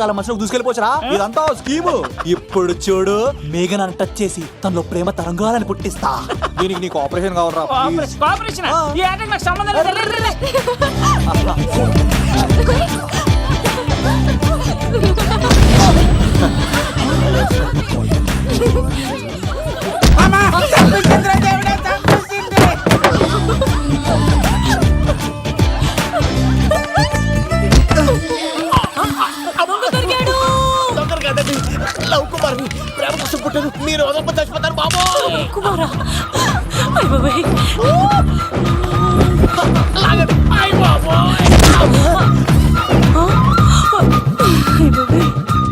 కాలం మనుషులకు దూసుకెళ్ళిపోవచ్చురా. ఇదంతా స్కీమ్. ఇప్పుడు చూడు, మేఘన టచ్ చేసి తనలో ప్రేమ తరంగాలని పుట్టిస్తా. దీనికి నీకు ఆపరేషన్ కావాలరా. కోఆపరేషన్ ఈ ఆటకి నాకు సంబంధం లేదు. లవ్ కుమార్ ప్రేమ కోసం పుట్టారు. మీరు వదలకపోతే చచ్చిపోతారు బాబు. కుమారా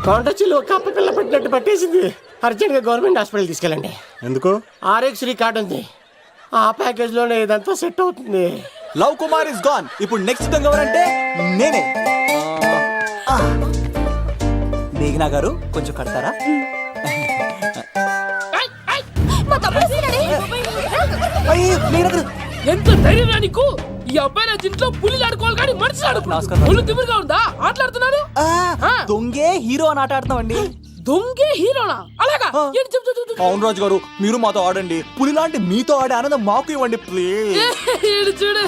కొండచిల్లు కప్ప పిల్ల పట్టినట్టు పట్టేసింది. అర్జెంట్ గా గవర్నమెంట్ హాస్పిటల్ తీసుకెళ్ళండి. ఎందుకు? ఆర్ఎక్స్ కార్డ్ ఉంది, ఆ ప్యాకేజ్ లోనే ఇదంతా సెట్ అవుతుంది. Love Kumar is gone. ఇప్పుడు నెక్స్ట్ దొంగ ఎవరంటే నేనే. మేఘనా గారు కొంచెం కడతారా? ఎంత ధైర్యం నీకు? ఈ అబ్బాయి నా ఇంట్లో పులిలు ఆడుకోవాలి కానీ మనుషులు ఆడుకున్నాడు. పులి తిమిరిగా ఉందా ఆటలాడుతున్నాడు? దొంగే హీరో అని ఆట ఆడుతున్నామండి. దొంగే హీరోనా? అలాగా? అవును రాజు గారు, మీరు మాతో ఆడండి. పులి లాంటి మీతో ఆడే ఆనందం మాకు ఇవ్వండి ప్లీజ్. చూడు,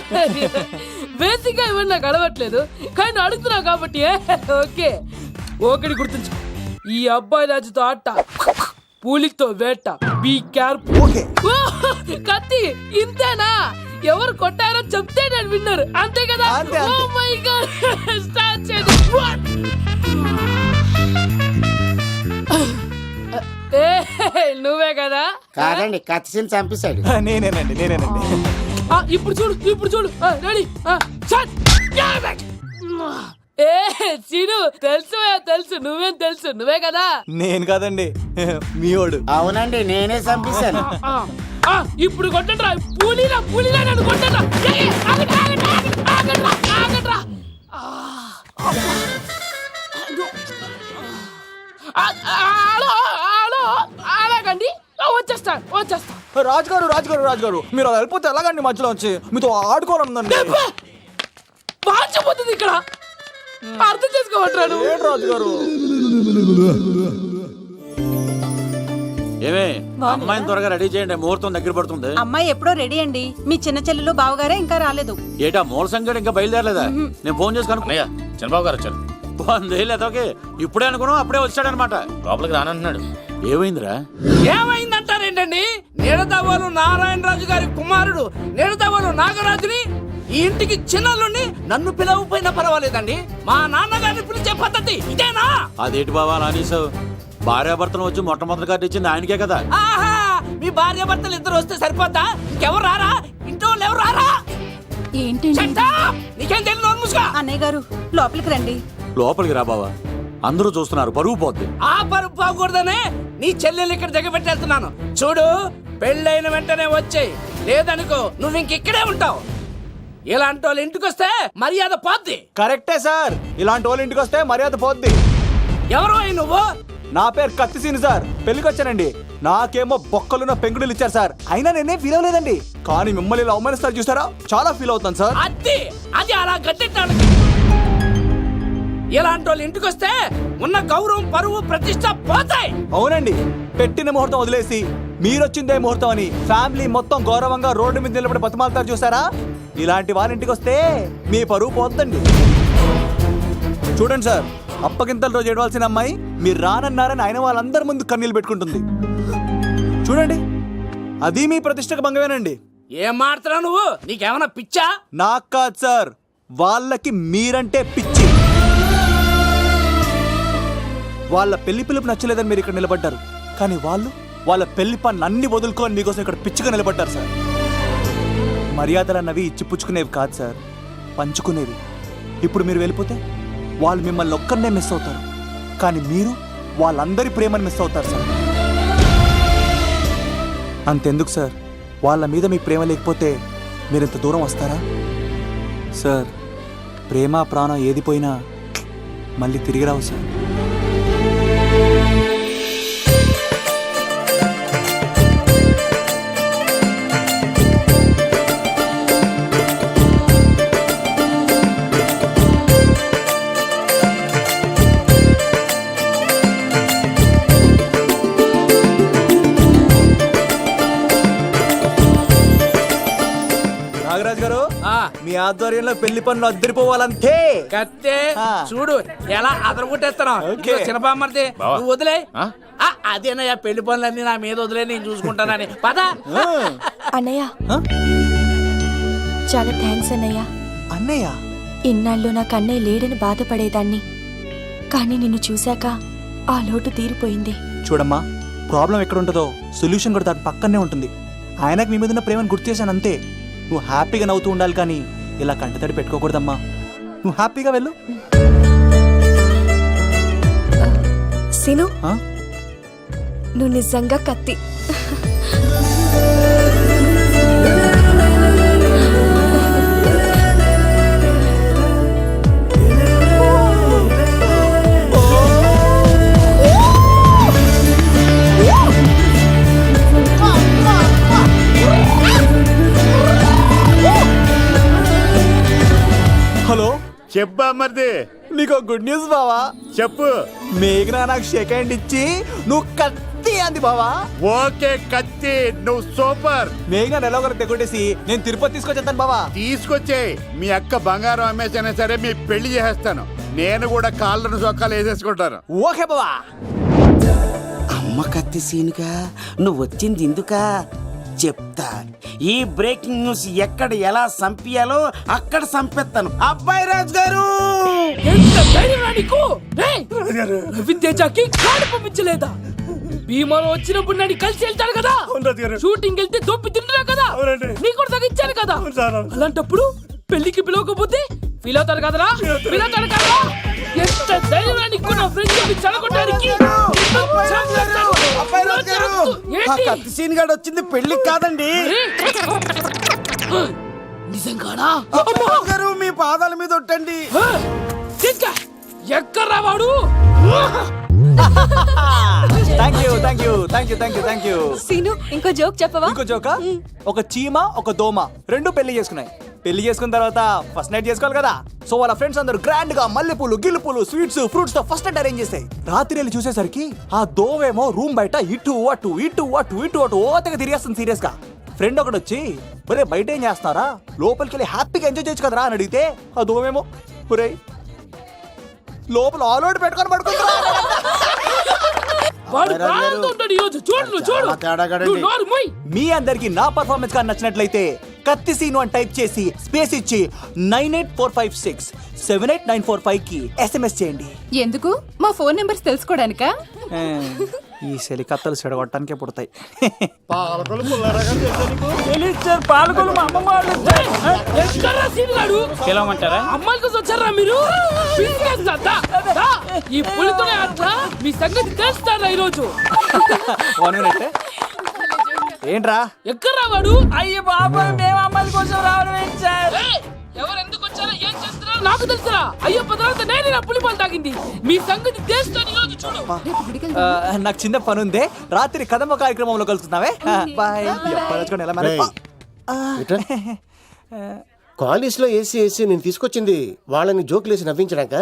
బేసిక్ గా ఇవన్నీ నాకు అడవట్లేదు కానీ అడుగుతున్నావు కాబట్టి ఓకే. ఒకటి గుర్తుంచు, ఈ అబ్బాయి రాజుతో ఆట, పూలితో వేట. Be careful. కత్తి ఇంతేనా? ఎవరు కొట్టారో చెప్తే నేను విన్నారు, అంతే కదా? ఓ మై గాడ్, స్టార్ట్ చేయండి. నువ్వే కదా? కాదండి, కత్తిని చంపేశాడు. నేనేనండి. ఇప్పుడు చూడు రెడీ. చీను తెలుసు నువ్వేం తెలుసు, నువ్వే కదా? నేను కాదండి, మీవాడు. అవునండి, నేనే చంపేశాను. ఇప్పుడు కొట్టండి రా. పూలీలా నన్ను కొట్టండి రా. అలాగండి, వచ్చేస్తా. రాజుగారు మీరు అలా వెళ్ళిపోతే ఎలాగండి? మధ్యలో వచ్చి మీతో ఆడుకోవాలనుందండి. మార్చిపోతుంది ఇక్కడ, అర్థం చేసుకోమంటాడు. రాజుగారు ఏమే, అమ్మాయిని త్వరగా రెడీ చేయండి, ముహూర్తం దగ్గర పడుతుంది. అమ్మాయి ఎప్పుడో రెడీ అండి. మీ చిన్న చెల్లెలు బావగారే ఇంకా రాలేదు. ఏటా మూల సంగతి ఇంకా బయలుదేరలేదా? నేను ఫోన్ చేసి కనుక్కున్నాయా. చంద్రబాబు గారు వచ్చారు. లేదోకే ఇప్పుడే అనుకున్నాం, అప్పుడే వచ్చాడనమాట. లోపలికి రానంటున్నాడు. ఏమైందిరా? ఏమైందంటారేంటండి? నిడదవోలు నారాయణరాజు గారి కుమారుడు నిడదవోలు నాగరాజుని ఈ ఇంటికి చిన్నల్లుండి నన్ను పిలవపోయినా పర్వాలేదండి, మా నాన్నగారిని పిలిచే పద్ధతి ఇదేనా? అదేంటి బాబా అలా అనేసావు? భార్యాభర్తను వచ్చి మొట్టమొదటి కార్డు ఇచ్చింది ఆయనకే కదా. ఆహా, మీ భార్య భర్తలు ఇద్దరు వస్తే సరిపోద్దా? ఇంకెవరు రారా? ఇంట్లో వాళ్ళు ఎవరు రారా? ఏంటి నీకేం తెలియదు ముసుగా. అన్నయ్య గారు లోపలికి రండి. లోపలికి రా బావా, అందరూ చూస్తున్నారు, పరువు పోద్ది. ఆ పరుపు పోకూడదనే నీ చెల్లెలు ఇక్కడ దిగబెట్టేస్తున్నాను. చూడు, పెళ్ళైన వెంటనే వచ్చేయి, లేదనుకో నువ్వు ఇంకిక్కడే ఉంటావు. ఇలాంటి వాళ్ళు ఇంటికి వస్తే మర్యాద పోద్ది. కరెక్టే సార్, ఇలాంటి వాళ్ళ ఇంటికి వస్తే మర్యాద పోద్ది. ఎవరు నువ్వు? నా పేరు కత్తిసీని సార్, పెళ్లికి వచ్చానండి. నాకేమో బొక్కలున్న పెంకుడులు ఇచ్చారు సార్, అయినా నేనే ఫీల్ అవ్వలేదండి. కానీ మిమ్మల్ని ఇలా అవమానిస్తారు చూసారా, చాలా ఫీల్ అవుతాను సార్. అది అలా గట్టెట్టాడు. ఇలాంటి వాళ్ళు ఇంటికి వస్తే ఉన్న గౌరవం, పరువు, ప్రతిష్ట పోతాయి. అవునండి, పెట్టిన ముహూర్తం వదిలేసి మీరొచ్చిందే ముహూర్తం అని ఫ్యామిలీ మొత్తం గౌరవంగా రోడ్డు మీద నిలబడి బతిమాలుతారు చూసారా, ఇలాంటి వాళ్ళ ఇంటికి వస్తే మీ పరువు పోతుందండి. చూడండి సార్, అప్పగింతల రోజు ఏడవలసిన అమ్మాయి మీరు రానన్నారని ఆయన వాళ్ళందరి ముందు కన్నీళ్ళు పెట్టుకుంటుంది. చూడండి, అది మీ ప్రతిష్టకు భంగమేనండి. ఏం మాట్లాడుతున్నావు నువ్వు? నీకేమన్నా పిచ్చా? నాకు కాదు సార్, వాళ్ళకి మీరంటే పిచ్చి. వాళ్ళ పెళ్లి పిలుపు నచ్చలేదని మీరు ఇక్కడ నిలబడ్డారు, కానీ వాళ్ళు వాళ్ళ పెళ్లి పనులు అన్ని వదులుకొని మీకోసం ఇక్కడ పిచ్చిగా నిలబడ్డారు సార్. మర్యాదలు అన్నవి ఇచ్చిపుచ్చుకునేవి కాదు సార్, పంచుకునేవి. ఇప్పుడు మీరు వెళ్ళిపోతే వాళ్ళు మిమ్మల్ని ఒక్కరినే మిస్ అవుతారు, కానీ మీరు వాళ్ళందరి ప్రేమను మిస్ అవుతారు సార్. అంతెందుకు సార్, వాళ్ళ మీద మీ ప్రేమ లేకపోతే మీరు ఇంత దూరం వస్తారా సార్? ప్రేమ ప్రాణం ఏది పోయినా మళ్ళీ తిరిగి రావు సార్. మీ ఆధ్వర్యంలో పెళ్లి పనులు అద్దరిపోవాలంతే. కత్తే ఆ. చూడు ఎలా అదరగొట్టేస్తాను. ఓకే. చిన్నపామర్ది బావా. నువ్వు వదిలే. ఆ? అదేనయ్యా పెళ్లి పనులన్నీ నా మీద వదిలే, నేను చూసుకుంటానని పద. అన్నయ్య ఆ? చాలా థ్యాంక్స్ అన్నయ్య. అన్నయ్య ఇన్నాళ్ళు నాకు అన్నయ్య లేడని బాధపడేదాన్ని, కానీ నిన్ను చూశాక ఆ లోటు తీరిపోయింది. చూడమ్మా, ప్రాబ్లం ఎక్కడ ఉంటుందో సొల్యూషన్ కూడా దాని పక్కనే ఉంటుంది. ఆయనకు మీ మీద ఉన్న ప్రేమను గుర్తు చేశాను అంతే. నువ్వు హ్యాపీగా నవ్వుతూ ఉండాలి, కానీ ఇలా కంటతడి పెట్టుకోకూడదమ్మా. నువ్వు హ్యాపీగా వెళ్ళు. సిను, ఆ? నువ్వు నిజంగా కత్తి. హలో, చెప్పా మరిది, నీకు గుడ్ న్యూస్ బావా. చెప్పు. మేఘనా నాకు షేక్ హ్యాండ్ ఇచ్చి నువ్వు కత్తి అంది బావా. ఓకే కత్తి, నువ్వు సూపర్. మేఘనా ఎలా ఒకరు తెగొట్టేసి నేను తిరుపతి తీసుకొచ్చేస్తాను బావా. తీసుకొచ్చేయ్. మీ అక్క బంగారం అమ్మేసైనా సరే మీ పెళ్లి చేసేస్తాను. నేను కూడా కాళ్ళను చొక్కాలు వేసేసుకుంటాను. ఓకే బావా. అమ్మ కత్తి సీనుగా నువ్వు వచ్చింది ఎందుకా చెప్తా. ఈ బ్రేకింగ్ న్యూస్ ఎక్కడ ఎలా సంపియాలో అక్కడ సంపెత్తాను. అబ్బాయి రాజు గారు, ఎంత ధైర్యం రా నీకు? రేయ్, రవితేజకి కార్డు పంపించలేదా? భీమాలో వచ్చినప్పుడు నన్ను కలిసి వెళ్తాడు కదా, షూటింగ్ వెళ్తే దొప్పి తింటున్నా కదా, నీకు కూడా తగ్గించాను కదా. అలాంటప్పుడు పెళ్లికి పిలవకపోతే ఫీల్ అవుతాడు కదరా, ఫీల్ అవుతాడు కదరా. ఎంత ధైర్యం రా నీకు నా ఫ్రెండ్స్ చెడగొట్టడానికి? ఆ కత్తి సీన్ గాడు వచ్చింది పెళ్లికి కాదండి. నిజంగానా? అబ్బాయి గారు, మీ పాదాల మీద ఒట్టండి. ఎక్కడ్రా వాడు? Thank you thank you thank you thank you thank you. Seenu, ఇంకో జోక్ చెప్పవా? ఇంకో జోకా? ఒక చీమ ఒక దోమ రెండు పెళ్లి చేసుకున్నాయి. పెళ్లి చేసుకున్న తర్వాత ఫస్ట్ నైట్ చేసుకోవాలి కదా. సో వాళ్ళ ఫ్రెండ్స్ అందరూ గ్రాండ్ గా మల్లెపూలు గిల్లుపూలు స్వీట్స్ ఫ్రూట్స్ తో ఫస్ట్ నైట్ అరేంజ్ చేసాయి. రాత్రి వెళ్ళి చూసేసరికి ఆ దోవేమో రూమ్ బయట ఇటు అటు ఇటు అటు ఇటు అటు ఓతగా తిరిగేస్తుంది సీరియస్ గా. ఫ్రెండ్ ఒకటి వచ్చి, ఒరే బయట ఏం చేస్తున్నారా, లోపలికి వెళ్ళి హ్యాపీగా ఎంజాయ్ చేయొచ్చు కదరా అని అడిగితే ఆ దోవేమో, ఒరే లోపల ఆల్ అవుట్ పెట్టుకొని పడుకుంటా. వాడు ప్రాణంతో ఉంటాడు ఈ రోజు. చూడు చూడు. నువ్వు నోరు మూయ్. మీ అందరికి నా పర్ఫార్మెన్స్ గా నచ్చినట్లయితే కత్తి సీను అని టైప్ చేసి స్పేస్ ఇచ్చి 9845678945 కి SMS చేయండి. ఎందుకు? మా ఫోన్ నెంబర్స్ తెలుసుకోవడానికా? ఈ సెలికత్తలు చెడగొట్టడానికే పుడతాయి. ఎక్కడ్రా సీన్ గాడు? పిలవమంటారా? అమ్మాయిల కోసం వచ్చారా మీరు? పిసికేస్తా. దా, దా. ఈ పులితోనే అట్లా మీ సంగతి తెలుస్తారా ఈ రోజు? ఏంట్రా ఎక్కడ్రా వాడు? అయ్య బాబాయ్, మేము అమ్మాయిల కోసం రావడం ఏంటి సార్? ఏయ్, ఎవరు ఎందుకు వచ్చారో ఏం చేస్తున్నారో నాకు తెలుసురా. అయ్యప్ప తర్వాత నేనే నా పులిపాలు తాగింది. మీ సంగతి తెలుస్తాను ఈ రోజు. చూడు. నాకు చిన్న పని ఉంది, రాత్రి కదమ్మ కార్యక్రమంలో కలుస్తున్నావే. బాయ్. ఎలా మరి? కాలేజ్ లో ఏసీ నేను తీసుకొచ్చింది వాళ్ళని జోకులేసి నవ్వించడాక.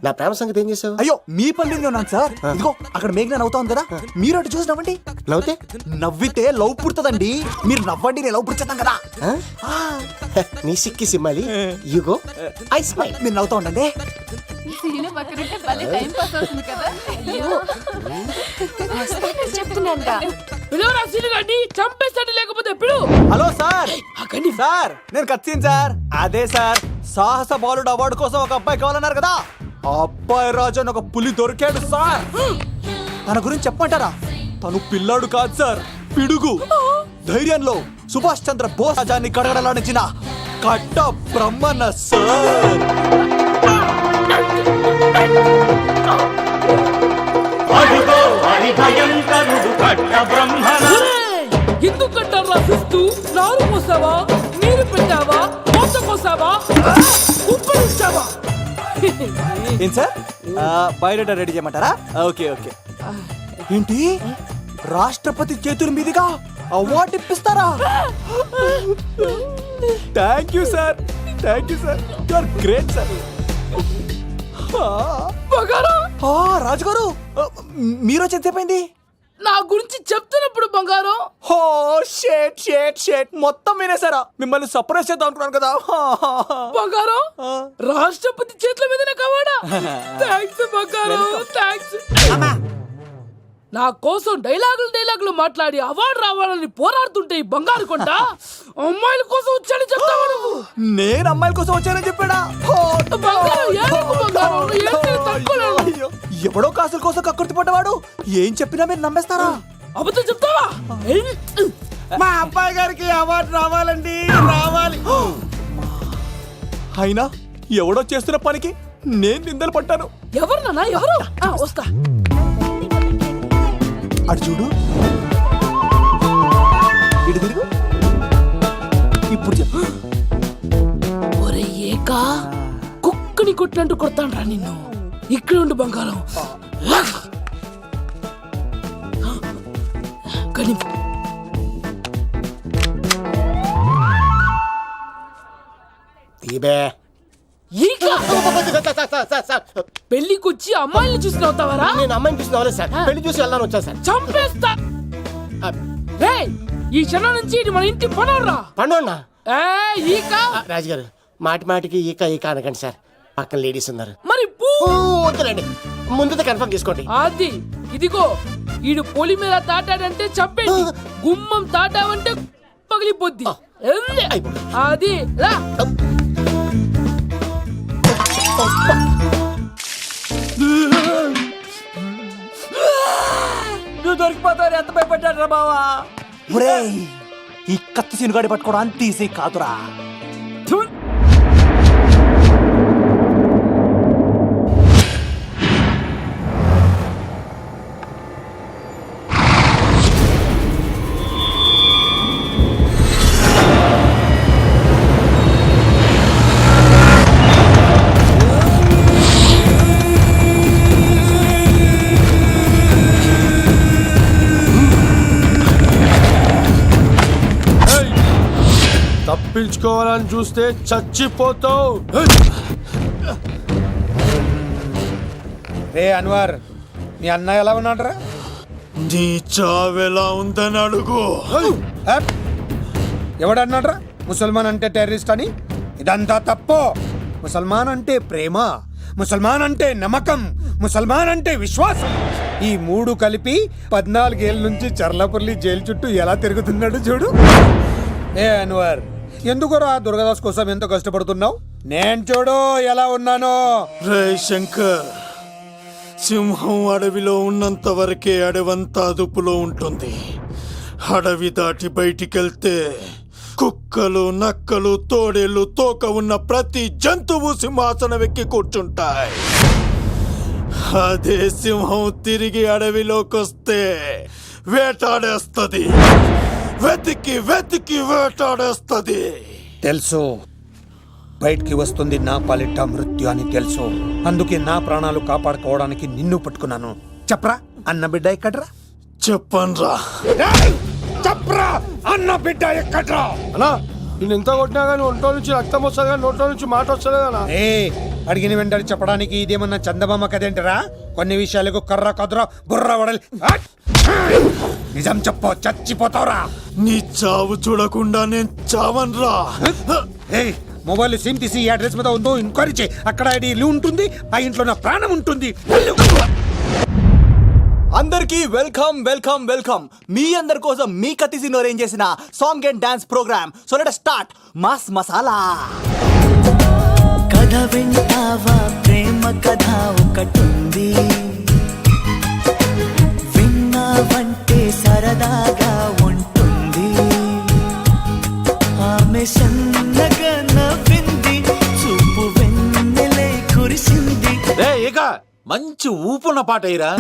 నా ప్రేమ సంగతి ఏం చేసావు? అయ్యో మీ పల్లెల్లో ఉన్నాను సార్. ఇదిగో అక్కడ మేఘన నవ్వుతా ఉంది కదా, మీరు అటు చూసి నవ్వండి. నవ్వుతే నవ్వితే లవ్ పుడుతుందండి. మీరు నవ్వండి, నేను లవ్ పుడిచేద్దాం కదా. నీ సిక్కి సిమ్మాలి. యుగో ఐ స్మైల్. మీరు నవ్వుతా ఉండండి. చెప్తున్నాను. పిలవరా సీన్ గాడిని, చంపేస్తాడు లేకపోతే పిలు. Hello sir. సార్ నేను కత్తిన్ సార్. అదే సార్, సాహస బాలుడు అవార్డు కోసం ఒక అబ్బాయి కావాలన్నారు కదా. ఆ అబ్బాయి రాజు అని ఒక పులి దొరికాడు సార్. తన గురించి చెప్పమంటారా? తను పిల్లాడు కాదు సార్, పిడుగు. ధైర్యంలో సుభాష్ చంద్ర బోస్ రాజాన్ని కడగడలాడించిన కట్ట బ్రహ్మన్న సార్. ఎందుకు కట్టారా సిస్తూ? నారు పోసావా, నీరు పెట్టావా, మోస కోసావా, ఉప్పరించావా? ఏం సార్, బయోడేటా రెడీ చేయమంటారా? Okay okay. ఏంటి, రాష్ట్రపతి చేతుల మీదుగా అవార్డు ఇప్పిస్తారా? Thank you sir, thank you sir, you are great sir. రాజుగారు, మీరు వచ్చి ఎంతసేపు అయింది? నా గురించి చెప్తున్నప్పుడు బంగారం హో షేట్ షేట్ షేట్ మొత్తం వినేసారా? మిమ్మల్ని సర్ప్రైజ్ చేద్దాం అనుకున్నాను కదా. బంగారం రాష్ట్రపతి చేతుల మీద కావాడా? థ్యాంక్స్ బంగారం, థ్యాంక్స్. నా కోసం డైలాగులు మాట్లాడి అవార్డు రావాలని పోరాడుతుంటే ఈ బంగారు కొండ అమ్మాయిల కోసం వచ్చాడని చెప్తావా నువ్వు? నేను అమ్మాయిల కోసం వచ్చానని చెప్పాడా? బంగారం, ఏడవకు బంగారం, నువ్వు ఏడ్చేది తక్కువలేదు. అయ్యో, ఎవడో కాసుల కోసం కక్కుర్తి పడ్డవాడు ఏం చెప్పినా మీరు నమ్మేస్తారా? అబద్ధం చెప్తావా? మా అబ్బాయి గారికి అవార్డు రావాలండి, రావాలి. అయినా ఎవడో చేస్తున్న పనికి నేను నిందలు పట్టాను. ఎవరు నాన్న, ఎవరు? వస్తా. అటు చూడు, ఇటు తిరుగు. ఇప్పుడు చెప్పు. ఒరే ఏకా, కుక్కని కొట్టినట్టు కొడతాను రా నిన్ను. ఇక్కడ ఉండు బంగారం. కానీ తీబే. ఈకా పెళ్లికొచ్చి అమ్మాయిని చూసి నవ్వుతావరా? నేను అమ్మాయిని చూసి నవ్వలేదు సార్, పెళ్లి చూసి వెళ్దాను వచ్చాను సార్. చంపేస్తా. రేయ్, ఈ క్షణం నుంచి ఇది మన ఇంటి పనోడ్రా. పండుగ ఈకా. రాజుగారు మాటి మాటికి ఈక ఈక అనకండి సార్, పక్కన లేడీస్ ఉన్నారు. మరి పూ. వద్దులేండి, ముందు కన్ఫర్మ్ చేసుకోండి. అది ఇదిగో, ఈడు పొలి మీద తాటాడంటే చంపేది, గుమ్మం తాటావంటే పగిలిపోద్ది. అది రా. నువ్వు దొరికిపోతావు. ఎంత భయపడ్డాడు బావా? ఈ కత్తి సీనుగాడి పట్టుకోవడం అంత ఈజీ కాదురా. తప్పించుకోవాలని చూస్తే చచ్చిపోతావు. రే అన్వర్, మీ అన్న ఎలా ఉన్నాడరా? నీ చావెలా ఉందని అడుగు. ఎవడన్నాడ్రా ముసల్మాన్ అంటే టెర్రరిస్ట్ అని? ఇదంతా తప్పు. ముసల్మాన్ అంటే ప్రేమ, ముసల్మాన్ అంటే నమ్మకం, ముసల్మాన్ అంటే విశ్వాసం. ఈ మూడు కలిపి 14 ఏళ్ళ నుంచి చర్లపల్లి జైలు చుట్టూ ఎలా తిరుగుతున్నాడు చూడు. ఏ అన్వర్, ఎందుకురా దుర్గదాస్ కోసం ఎంతో కష్టపడుతున్నావు? నేను చూడు ఎలా ఉన్నానో. రే శంకర్, సింహం అడవిలో ఉన్నంత వరకే అడవంతా అదుపులో ఉంటుంది. అడవి దాటి బయటికెళ్తే కుక్కలు, నక్కలు, తోడేళ్లు, తోక ఉన్న ప్రతి జంతువు సింహాసనం ఎక్కి కూర్చుంటాయి. అదే సింహం తిరిగి అడవిలోకి వస్తే వేటాడేస్తది, వెతికి వెతికి వేటాడేస్తది. తెలుసు, బయటికి వస్తుంది నా పాలిట మృత్యు అని తెలుసు. అందుకే నా ప్రాణాలు కాపాడుకోవడానికి నిన్ను పట్టుకున్నాను. చెప్పరా అన్న బిడ్డ ఎక్కడ్రా? చెప్పన్రా. చెప్పరా అన్న బిడ్డ ఎక్కడ్రా? అన్నా, నేను ఎంత కొట్టినా కానీ ఒంట్లో నుంచి రక్తం వస్తుంది కానీ నోట్లో నుంచి మాట వస్తుంది కదా. అడిగిన వెంటనే చెప్పడానికి ఇదేమన్నా చందమామ కదేంటరా? కొన్ని విషయాలకు కర్ర కదురా బుర్ర వడలి. నిజం చెప్పు, చచ్చిపోతావురా. నీ చావు చూడకుండా నేను చావన్రా. మొబైల్ సిమ్ తీసి ఈ అడ్రస్ మీద ఉందో ఎంక్వైరీ చేయి. అక్కడ ఐడి ఉంటుంది, ఆ ఇంట్లో నా ప్రాణం ఉంటుంది. అందరికీ వెల్కమ్ వెల్కమ్ వెల్కమ్. మీ అందరి కోసం మీ కత్తి సీను అరేంజ్ చేసిన song and dance program. So let us start mass masala. కథ వింటావా, ప్రేమ కథ ఒకటుంది, విన్నావంటే సరదాగా ఉంటుంది. ఆమె సన్నగా నవ్వింది, చూపు వెన్నెలై కురిసింది. ఇక మంచి ఊపున్న పాట అయ్యిరా.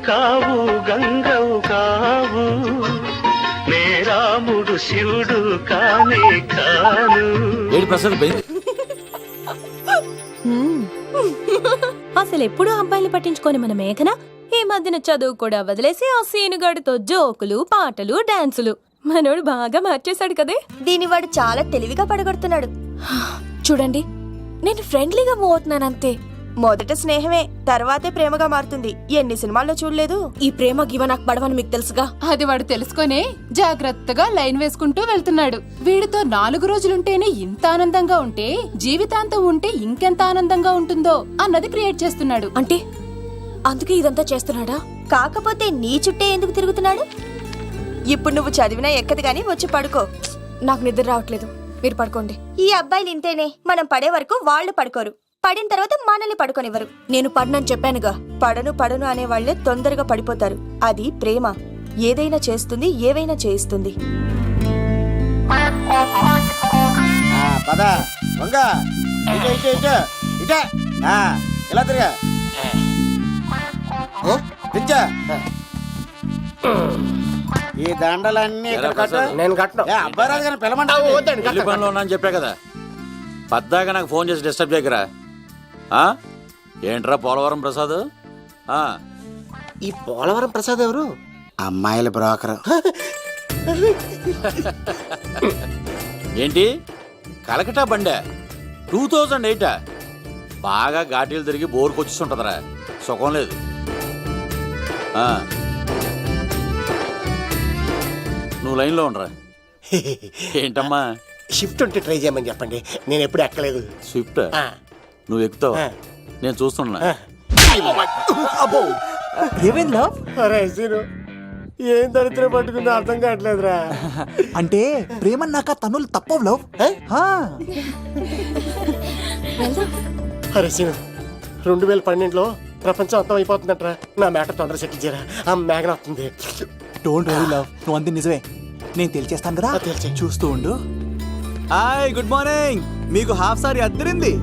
కావు గంగవు కావు, నే రాముడు శివుడు కానే కాను. ఏడు ప్రసాద్ అసలు ఎప్పుడు అబ్బాయిలు పట్టించుకొని మన మేఘన ఈ మధ్యన చదువు కూడా వదిలేసి ఆ సీనుగాడితో జోకులు పాటలు డాన్సులు మనోడు బాగా మార్చేశాడు కదే. దీని వాడు చాలా తెలివిగా పడగొడుతున్నాడు. చూడండి, నేను ఫ్రెండ్లీగా మూవ్ అవుతున్నాను అంతే. మొదట స్నేహమే, తర్వాతే ప్రేమగా మారుతుంది. ఎన్ని సినిమాల్లో చూడలేదు? ఈ ప్రేమ గివ నాకు పడవని మీకు తెలుసుగా. అది వాడు తెలుసుకొనే జాగ్రత్తగా లైన్ వేసుకుంటూ వెళ్తున్నాడు. వీడితో 4 రోజులుంటేనే ఇంత ఆనందంగా ఉంటే జీవితాంతం ఉంటే ఇంకెంత ఆనందంగా ఉంటుందో అన్నది క్రియేట్ చేస్తున్నాడు. అంటే అందుకే ఇదంతా చేస్తున్నాడా? కాకపోతే నీ చుట్టే ఎందుకు తిరుగుతున్నాడు? ఇప్పుడు నువ్వు చదివినా ఎక్కదు గాని వచ్చి పడుకో. నాకు నిద్ర రావట్లేదు, మీరు పడుకోండి. ఈ అబ్బాయిలు ఇంతేనే, మనం పడే వరకు వాళ్ళు పడుకోరు, పడిన తర్వాత మనల్ని పడుకోనివ్వరు. నేను పడనని చెప్పానుగా. పడను అనే వాళ్లే తొందరగా పడిపోతారు. అది ప్రేమ, ఏదైనా చేస్తుంది, ఏవైనా చేయిస్తుంది. పద వంగ ఇటే ఇటే ఇటే ఇటే ఇలా తిరిగా తెచ్చా. ఈ దండలన్నీ ఇక్కడ కట్టు. నేను కట్టను. అబ్బాయి రాజు గారిని పిలమంటావు? పెళ్లి పనిలో ఉన్నాను చెప్పా కదా, పద్దాక నాకు ఫోన్ చేసి డిస్టర్బ్ చేయకరా. ఏంట్రా పోలవరం ప్రసాద్? ఈ పోలవరం ప్రసాద్ ఎవరు? అమ్మాయిల బ్రోకర్. ఏంటి కలకటా బండే 2008? బాగా ఘాటీలు తిరిగి బోర్కి వచ్చిస్తుంటదరా, సుఖం లేదు. నువ్వు లైన్లో ఉండరా. ఏంటమ్మా? షిఫ్ట్ ఉంటే ట్రై చేయమని చెప్పండి, నేను ఎప్పుడు ఎక్కలేదు. స్విఫ్ట్ నువ్వు ఎక్కుతావు, నేను చూస్తున్నా. అబ్బో ఏమైందా? అరే సీను, ఏం దరిద్రం పట్టుకుందో అర్థం కావట్లేదురా. అంటే ప్రేమ నాక తనులు తప్పవు లవ్. అరే సీను, 2012లో ప్రపంచం అంతం అయిపోతుందట్రా. నా మ్యాటర్ తొందర సెటిల్ చేయరా, ఆ మేఘన వస్తుంది. డోంట్ వరీ లవ్, నువ్వు అంది నిజమే, నేను తెలిచేస్తాను కదా. చూస్తూ ఉండు. Hi, good morning. మీకు హాఫ్ సారీ అద్దరింది.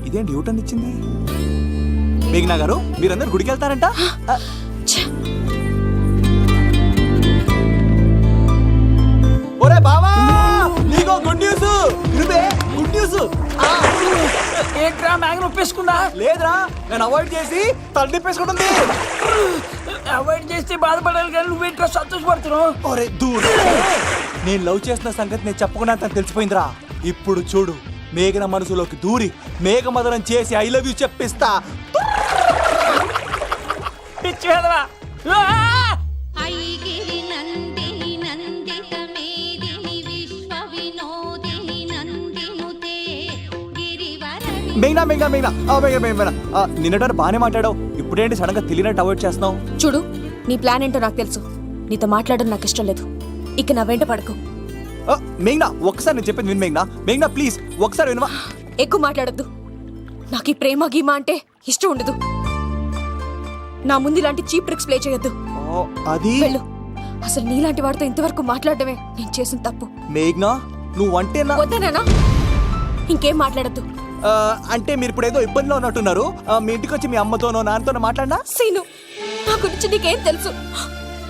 ఇదేంటి యూటర్న్ ఇచ్చింది? మేఘనా గారు, మీరందరూ గుడికి వెళ్తారంట. ఒరే బావా, నీకో గుడ్ న్యూస్. Good news. ఏంట్రా మ్యాగ్ నొప్పేసుకుందా? లేదురా, నేను అవాయిడ్ చేసి తల తిప్పేసుకుంటుంది. అవాయిడ్ చేస్తే బాధపడాలి కానీ నువ్వేంట్రా సంతోషపడుతున్నావు? ఒరే దూర్, నేను లవ్ చేసిన సంగతి నేను చెప్పకుండా తను తెలిసిపోయిందిరా. ఇప్పుడు చూడు, మేఘన మనసులోకి దూరి మేఘమదనం చేసి ఐ లవ్ యూ చెప్పిస్తా. పిచ్చి వేదవా. మేఘనా మేఘనా మేఘనా మేఘనా, నిన్నటారు బానే మాట్లాడావు, ఇప్పుడేంటి సడన్ గా తెలియనట్టు అవాయిడ్ చేస్తున్నావు? చూడు, నీ ప్లాన్ ఏంటో నాకు తెలుసు. నీతో మాట్లాడడం నాకు ఇష్టం లేదు. ఇక నా వెంట పడకు. మేఘనా, ఒక్కసారి నేను చెప్పింది విను. మేఘనా మేఘనా ప్లీజ్ ఒకసారి వినవా? ఎక్కువ మాట్లాడద్దు. నాకు ఈ ప్రేమ గీమా అంటే ఇష్టం ఉండదు. నా ముందు ఇలాంటి చీప్ ట్రిక్స్ ప్లే చేయొద్దు. అది వెళ్ళు. అసలు నీలాంటి వాడితో ఇంతవరకు మాట్లాడటమే నేను చేసిన తప్పు. మేఘనా నువ్వంటే వద్దనేనా? ఇంకేం మాట్లాడద్దు. అంటే మీరు ఇప్పుడు ఏదో ఇబ్బందిలో ఉన్నట్టున్నారు. మీ ఇంటికి వచ్చి మీ అమ్మతోనో నాన్నతోనో మాట్లాడినా? సీను, నా గురించి నీకేం తెలుసు?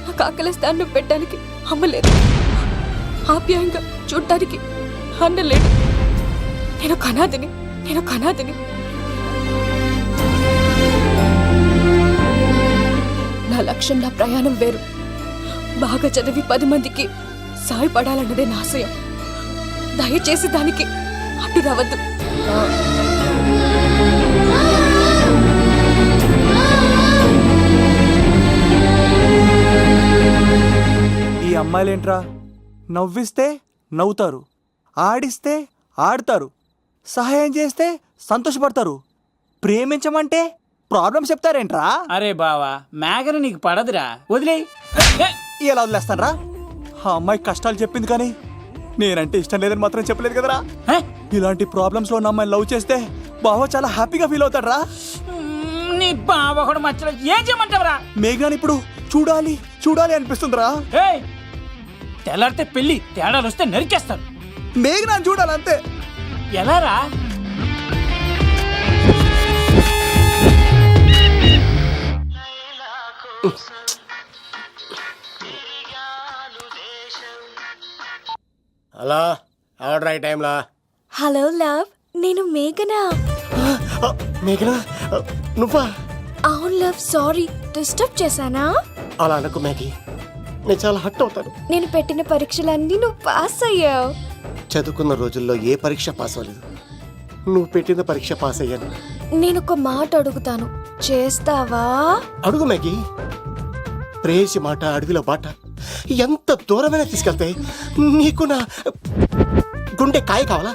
నాకు ఆకలిస్తే అన్నం పెట్టడానికి అమ్మ లేదు, ఆప్యాయంగా చూడటానికి అన్న లేడు. నేను కనాదిని. నా లక్ష్యం, నా ప్రయాణం వేరు. బాగా చదివి 10 మందికి సాయపడాలన్నదే నా ఆశయం. దయచేసి దానికి అడ్డు రావద్దు. ఈ అమ్మాయిలేంట్రా, నవ్విస్తే నవ్వుతారు, ఆడిస్తే ఆడతారు, సహాయం చేస్తే సంతోషపడతారు, ప్రేమించమంటే ప్రాబ్లం చెప్తారేంట్రా? అరే బావా, మేఘన నీకు పడదురా, వదిలే. ఎలా వదిలేస్తానరా? ఆ అమ్మాయి కష్టాలు చెప్పింది కానీ నేనంటే ఇష్టం లేదని మాత్రం చెప్పలేదు కదరా. ఇలాంటి ప్రాబ్లమ్స్ లో ఉన్న అమ్మాయిని లవ్ చేస్తే బావ చాలా హ్యాపీగా ఫీల్ అవుతాడరా. నీ బావ కూడా మచ్చలో ఏం చేయమంటావరా? మేఘనాని ఇప్పుడు చూడాలి అనిపిస్తుందిరా. తెల్లారితే పెళ్లి, తేడాలు వస్తే నరికేస్తారు. మేఘనాని చూడాలంతే. ఎలా రా? హలో, ఎవరు రైట్ టైంలో? హలో లవ్, నేను మేఘనా. మేఘనా, నువ్వా? అవును లవ్, సారీ డిస్టర్బ్ చేశానా? అలా అనకు మ్యాగీ, నేను చాలా హట్ అవుతాను. నేను పెట్టిన పరీక్షలన్నీ నువ్వు పాస్ అయ్యావు. చదువుకున్న రోజుల్లో ఏ పరీక్ష పాస్ అవ్వలేదు, నువ్వు పెట్టిన పరీక్ష పాస్ అయ్యాను. నేను ఒక మాట అడుగుతాను, చేస్తావా? అడుగు మ్యాగీ. ప్రేయసి మాట అడవిలో బాట ఎంత దూరమైనా తీసుకెళ్తాయి. నీకు నా గుండె కాయ కావాలా?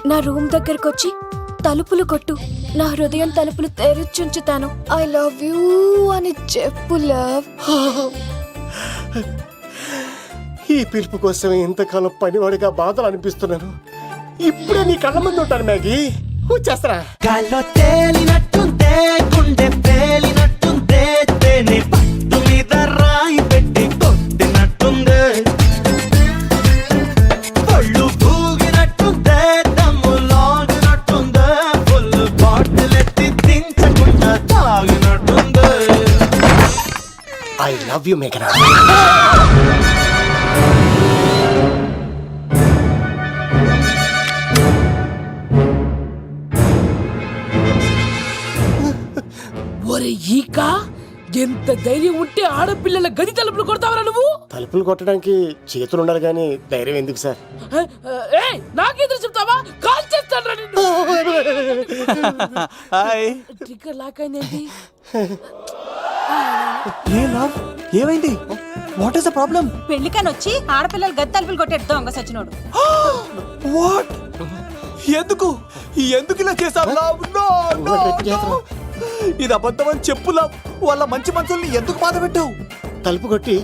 నా రూమ్ దగ్గరకు వచ్చి తలుపులు కొట్టు, నా హృదయం తలుపులు తెరిచుంచుతాను. ఐ లవ్ యూ అని చెప్పు లవ్. ఈ పిలుపు కోసం ఇంతకాలం పనివాడిగా బాధలు అనిపిస్తున్నాను. ఇప్పుడే నీ కళ్ళ ముందు ఉంటాను మ్యాగీ, వచ్చేస్తారా? గాల్లో తేలినట్టుందే, గుండె పేలినట్టుందే, తేనె పట్టు మీద రాయి పెట్టి కొట్టినట్టుందే, పళ్ళు పూగినట్టుందే, దమ్ము లాగినట్టుందే, ఫుల్ బాటిల్ ఎత్తి దించకుండా తాగినట్టుందే. ఐ లవ్ యూ మేఘనా. ఒరే ఈక, ఎంత ధైర్యం ఉంటే ఆడపిల్లల గది తలుపులు కొడతావరా నువ్వు? తలుపులు కొట్టడానికి చేతులు ఉండాలి కానీ ధైర్యం ఎందుకు సార్? నాకెదురు చెప్తావా? కాల్ చేస్తాను నిన్ను. హాయ్. ట్రిగ్గర్ లాక్ అయిందేంటి? ఏ లవ్, ఏమైంది? What is the problem? పెళ్లికని వచ్చి ఆడపిల్లలు గది తలుపులు కొట్టాడు దొంగ సచ్చినోడు. వాట్? ఎందుకు ఎందుకు ఇలా చేసావు లవ్? నో నో నో, ఇది అబద్ధం అని చెప్పు లవ్. వాళ్ళ మంచి మనుషుల్ని ఎందుకు బాధ పెట్టావు? తలుపు కొట్టి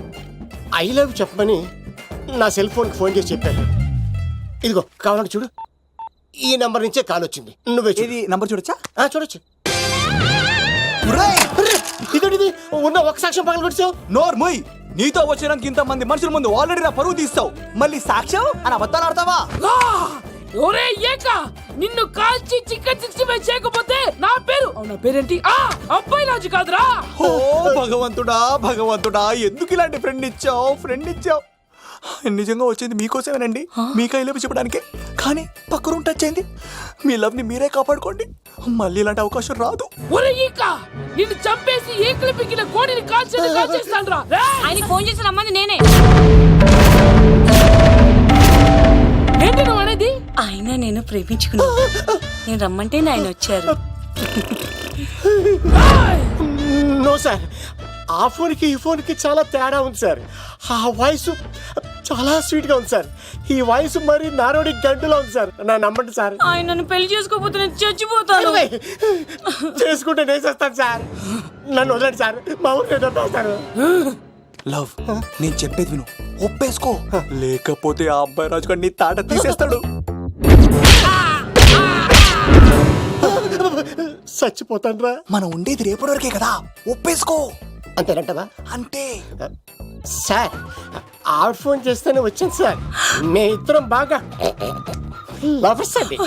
ఐ లవ్ చెప్పమని నా సెల్ ఫోన్కి ఫోన్ చేసి చెప్పాను. ఇదిగో కావాలంటే చూడు, ఈ నంబర్ నుంచే కాల్ వచ్చింది. నువ్వే ఇది నంబర్ చూడొచ్చా? చూడొచ్చు. ఇదేంటిది, ఉన్న ఒక సాక్ష్యం పగల కొట్టావు. నోర్ ముయ్, నీతో వచ్చినాక ఇంత మంది మనుషుల ముందు ఆల్రెడీ నా పరువు తీస్తావు, మళ్ళీ సాక్ష్యం అని అబద్ధాలు ఆడతావా? ఒరే ఏక, నిన్ను కాల్చి చికెన్ 65 చేయకపోతే నా పేరు, నా పేరేంటి? అబ్బాయి రాజు కాదురా. ఓ భగవంతుడా భగవంతుడా, ఎందుకు ఇలాంటి ఫ్రెండ్ ఇచ్చావు? నిజంగా వచ్చింది మీకోసమేనండి, మీకు ఐ లవ్ చెప్పడానికే. కానీ పక్క రూమ్ టచ్ అయింది. మీ లవ్ ని మీరే కాపాడుకోండి, మళ్ళీ ఇలాంటి అవకాశం రాదు. ఒరే ఈక, నిన్ను చంపేసి ఏకలు పిగిన కోడిని కాల్చేస్తాను రా. ఆయనకి ఫోన్ చేసి రమ్మని నేనే. ఏంటి నువ్వు అనేది? ఆయన నేను ప్రేమించుకున్నా, నేను రమ్మంటే ఆయన వచ్చారు. నో సార్, ఆ ఫోన్కి ఈ ఫోన్కి చాలా తేడా ఉంది సార్. ఆ వాయిస్ చాలా స్వీట్ గా ఉంది సార్, ఈ వాయిస్ మరి నారోడి గంటలో ఉంది సార్. నా నమ్మండి సార్. ఆయన నన్ను పెళ్లి చేసుకోకపోతే నేను చచ్చిపోతాను. చేసుకుంటే నేను చేస్తాను సార్, నన్ను వదలండి సార్, మా ఊరికి చంపేస్తారు. లవ్, నేను చెప్పేది విను, ఒప్పేసుకో, లేకపోతే ఆ అబ్బాయి రాజు గారిని తాట తీసేస్తాడు. చచ్చిపోతాను రా. మనం ఉండేది రేపటి వరకే కదా, ఒప్పేసుకో. అంతేనంటవా? అంటే సార్, ఆవిడ ఫోన్ చేస్తేనే వచ్చాను సార్. మీ ఇద్దరం బాగా లవర్స్ అండి.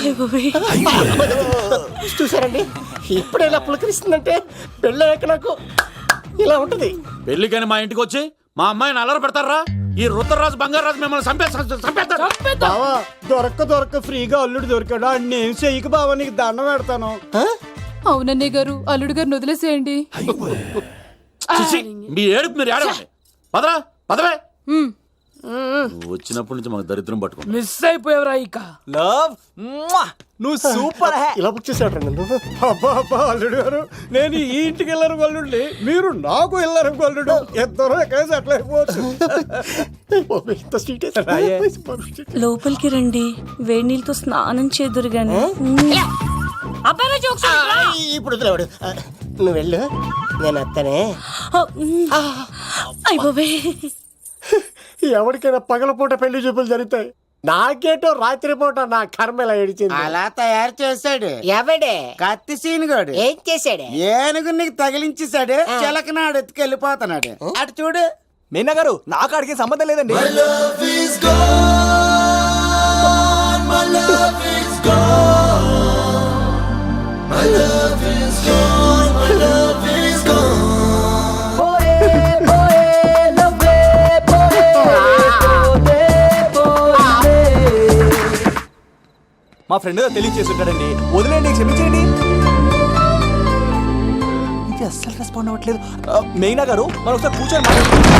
చూసారండి, ఇప్పుడు ఎలా పులకరిస్తుందంటే పెళ్ళయ్యాక నాకు ఇలా ఉంటది. పెళ్లికని మా ఇంటికి వచ్చి మా అమ్మాయిని అల్లరి పెడతారా? ఈ రుద్రరాజు బంగారాజు మిమ్మల్ని చంపేస్తారు. బావా, దొరక్క ఫ్రీగా అల్లుడు దొరికాడు, నేను చెయ్యికి బావా నీకు దండం పెడతాను. అవునన్నయ్య గారు, అల్లుడు గారిని వదిలేసేయండి. మీ ఏడుపు మీరు ఏడవండి. పదవే. వచ్చినప్పటి నుంచి మనకు దరిద్రం పట్టుకో. మిస్ అయిపోయావురా ఈక. లవ్, నువ్వు సూపర్. ఇలా బుక్ చేసాడు నన్ను. అబ్బా అల్లుడు గారు, నేను ఈ ఇంటికి వెళ్ళరు గల్లుండి, మీరు నాకు వెళ్ళరు గల్లుడు, ఇద్దరు ఎక్కడేసి అట్లా అయిపోవచ్చు. లోపలికి రండి, వేడి నీళ్ళతో స్నానం చేదురు గాని. ఇప్పుడు వదిలేవాడు. నువ్వు వెళ్ళు, నేను అత్తనే. ఎవరికైనా పగలపూట పెళ్లి చూపులు జరుగుతాయి, నాకేటో రాత్రిపూట నా కర్మ ఇలా ఏడిచింది. అలా తయారు చేశాడు ఎవడే? కత్తి సీనుగాడు. ఏం చేశాడే? ఏనుగు నీకు తగిలించేశాడు, చిలకనాడు ఎత్తుకెళ్ళిపోతున్నాడు. అటు చూడు. మీనా గారు, నాకు అడిగే సంబంధం లేదండి. మా ఫ్రెండ్ తెలియచేసి ఉంటాడండి. వదిలేండి, క్షమించండి. ఇది అస్సలు రెస్పాండ్ అవ్వట్లేదు. మెయినా గారు మనం ఒకసారి కూర్చొని మాట్లాడుకుందాం.